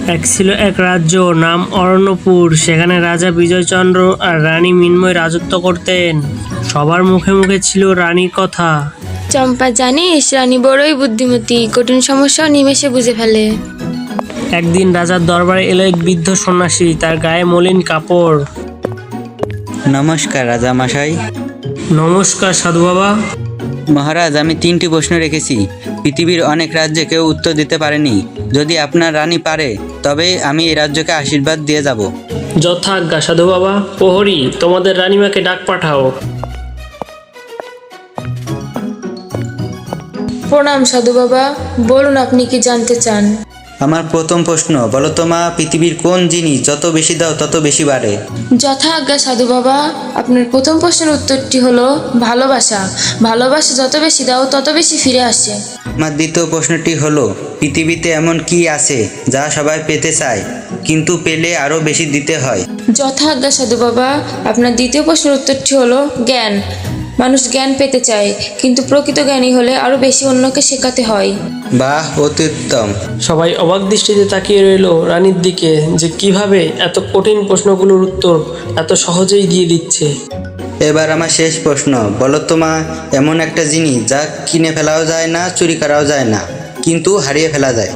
এক ছিল এক রাজ্য, নাম অরণ্যপুর। সেখানে রাজা বিজয়চন্দ্র আর রানী মৃন্ময় রাজত্ব করতেন। সবার মুখে মুখে ছিল রানীর কথা। চম্পা, জানিস রানী বড়ই বুদ্ধিমতী, কঠিন সমস্যাও নিমেষে বুঝে ফেলে। একদিন রাজার দরবারে এলো এক বৃদ্ধ সন্ন্যাসী, তার গায়ে মলিন কাপড়। নমস্কার রাজা মশাই। নমস্কার সাধু বাবা। মহারাজ, আমি 3টি প্রশ্ন রেখেছি। পৃথিবীর অনেক রাজ্যে কেউ উত্তর দিতে পারেনি। যদি আপনার রানী পারে তবে আমি এই রাজ্যকে আশীর্বাদ দিয়ে যাব। যথাজ্ঞা সাধু বাবা। প্রহরী, তোমাদের রানীমাকে ডাক পাঠাও। প্রণাম সাধু বাবা, বলুন আপনি কি জানতে চান? আমার প্রথম প্রশ্ন, বলো তো মা, পৃথিবীর কোন জিনিস যত বেশি দাও তত বেশি বাড়ে? যথা আজ্ঞা সাধু বাবা। আপনার প্রথম প্রশ্নের উত্তরটি হলো ভালোবাসা। ভালোবাসা যত বেশি দাও তত বেশি ফিরে আসে। আমার দ্বিতীয় প্রশ্নটি হলো, পৃথিবীতে এমন কি আছে যা সবাই পেতে চায় কিন্তু পেলে আরও বেশি দিতে হয়? যথা আজ্ঞা সাধু বাবা। আপনার দ্বিতীয় প্রশ্নের উত্তরটি হলো জ্ঞান। মানুষ জ্ঞান পেতে চায়, কিন্তু প্রকৃত জ্ঞানী হলে আরো বেশি অন্যকে শেখাতে হয়। বাহ, অতি উত্তম। সবাই অবাক দৃষ্টিতে তাকিয়ে রইল রানীর দিকে, যে কিভাবে এত কঠিন প্রশ্নগুলোর উত্তর এত সহজেই দিয়ে দিচ্ছে। এবার আমার শেষ প্রশ্ন, বলো তো মা, এমন একটা জিনিস যা কিনে ফেলাও যায় না, চুরি করাও যায় না, কিন্তু হারিয়ে ফেলা যায়।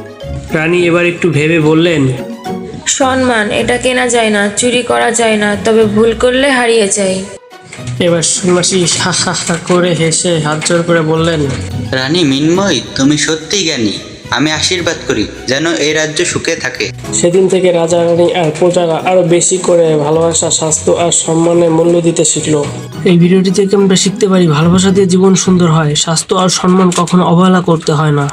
রানী এবার একটু ভেবে বললেন, সম্মান, এটা কেনা যায় না, চুরি করা যায় না, তবে ভুল করলে হারিয়ে যায়। এবার সন্ন্যাসী হা হা হা করে হেসে হাত জোড় করে বললেন, রানী মৃন্ময়ী, তুমি সত্যিই জ্ঞানী। আমি আশীর্বাদ করি যেন এই রাজ্য সুখে থাকে। সেদিন থেকে রাজা রানী আর প্রজারা আরো বেশি করে ভালোবাসা, স্বাস্থ্য আর সম্মানের মূল্য দিতে শিখলো। এই ভিডিওটি থেকে আমরা শিখতে পারি, ভালোবাসা দিয়ে জীবন সুন্দর হয়, স্বাস্থ্য আর সম্মান কখনো অবহেলা করতে হয় না।